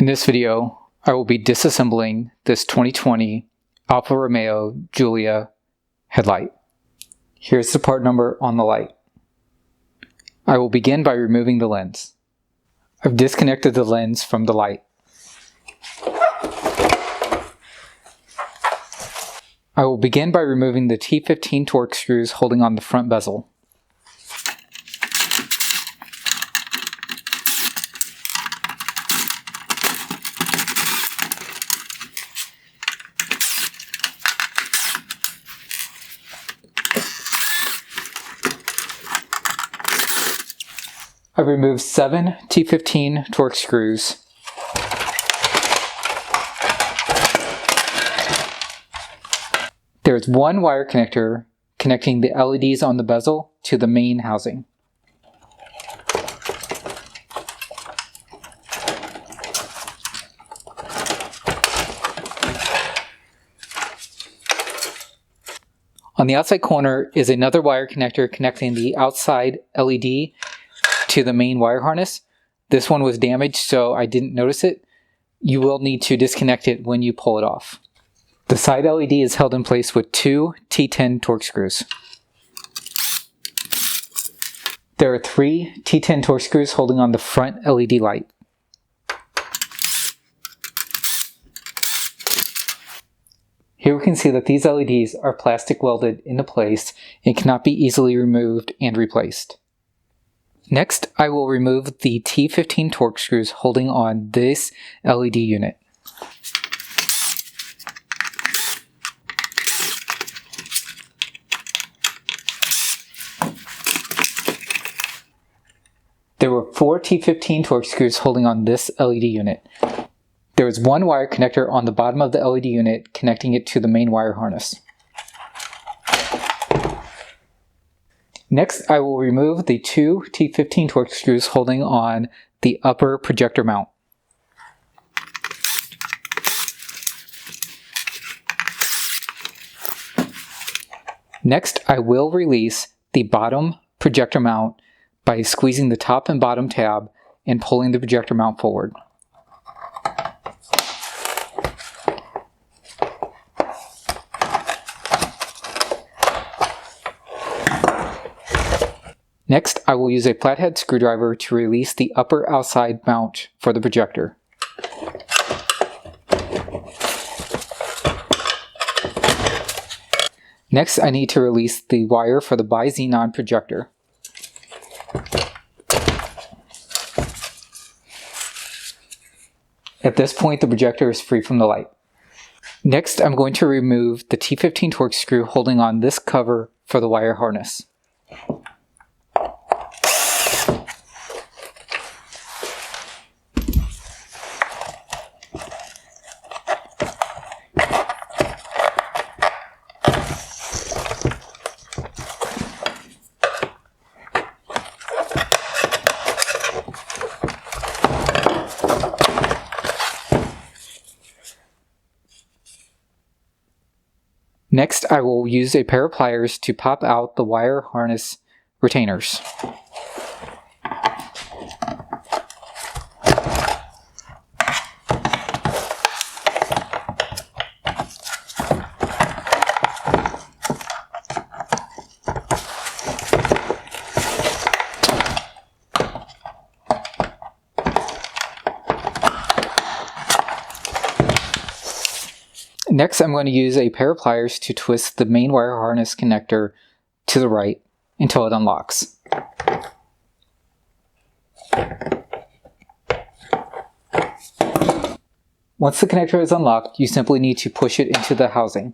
In this video, I will be disassembling this 2020 Alfa Romeo Guilia headlight. Here's the part number on the light. I will begin by removing the lens. I've disconnected the lens from the light. I will begin by removing the T15 torque screws holding on the front bezel. I've removed 7 T15 torque screws. There's one wire connector connecting the LEDs on the bezel to the main housing. On the outside corner is another wire connector connecting the outside LED to the main wire harness. This one was damaged, so I didn't notice it. You will need to disconnect it when you pull it off. The side LED is held in place with 2 T10 torque screws. There are 3 T10 torque screws holding on the front LED light. Here we can see that these LEDs are plastic welded into place and cannot be easily removed and replaced. Next, I will remove the T15 torque screws holding on this LED unit. There were 4 T15 torque screws holding on this LED unit. There is one wire connector on the bottom of the LED unit connecting it to the main wire harness. Next, I will remove the 2 T15 torque screws holding on the upper projector mount. Next, I will release the bottom projector mount by squeezing the top and bottom tab and pulling the projector mount forward. Next, I will use a flathead screwdriver to release the upper outside mount for the projector. Next, I need to release the wire for the bi-xenon projector. At this point, the projector is free from the light. Next, I'm going to remove the T15 torque screw holding on this cover for the wire harness. Next, I will use a pair of pliers to pop out the wire harness retainers. Next, I'm going to use a pair of pliers to twist the main wire harness connector to the right until it unlocks. Once the connector is unlocked, you simply need to push it into the housing.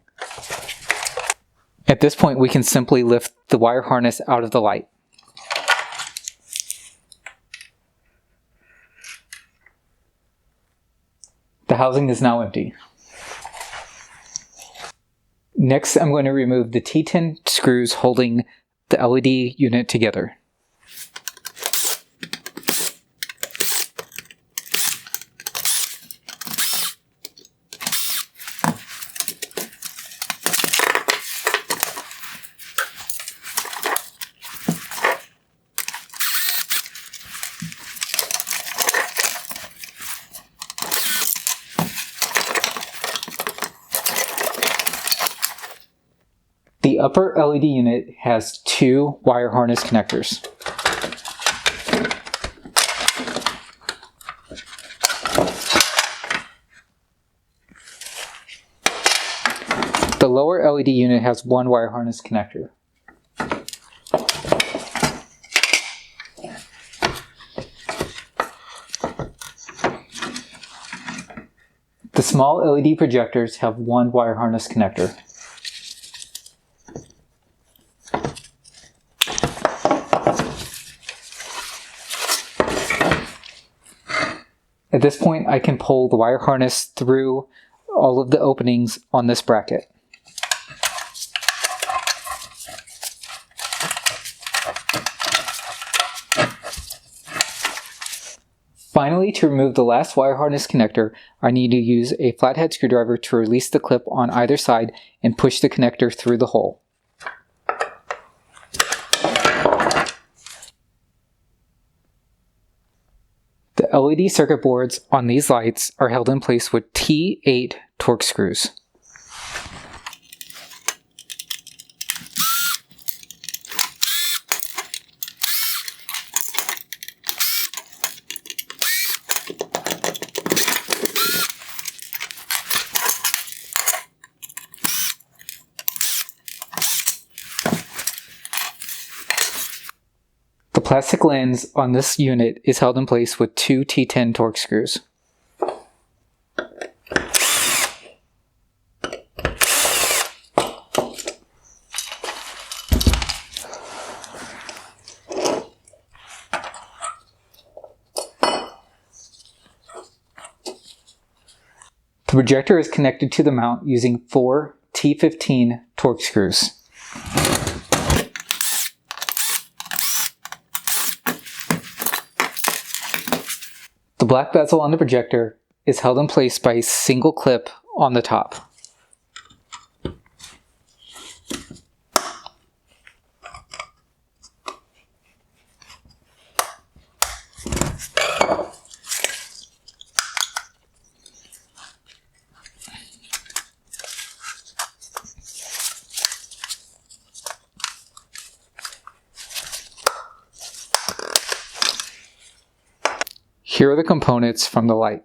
At this point, we can simply lift the wire harness out of the light. The housing is now empty. Next, I'm going to remove the T10 screws holding the LED unit together. upper LED unit has 2 wire harness connectors. The lower LED unit has 1 wire harness connector. The small LED projectors have 1 wire harness connector. At this point, I can pull the wire harness through all of the openings on this bracket. Finally, to remove the last wire harness connector, I need to use a flathead screwdriver to release the clip on either side and push the connector through the hole. The LED circuit boards on these lights are held in place with T8 torx screws. The plastic lens on this unit is held in place with 2 T10 torx screws. The projector is connected to the mount using 4 T15 torx screws. The black bezel on the projector is held in place by a single clip on the top. Here are the components from the light.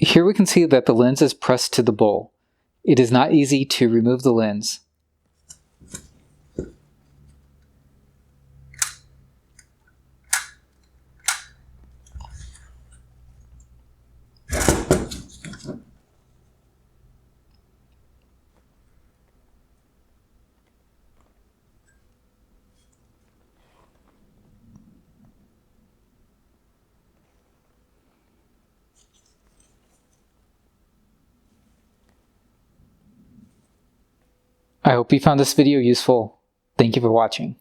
Here we can see that the lens is pressed to the bowl. It is not easy to remove the lens. I hope you found this video useful. Thank you for watching.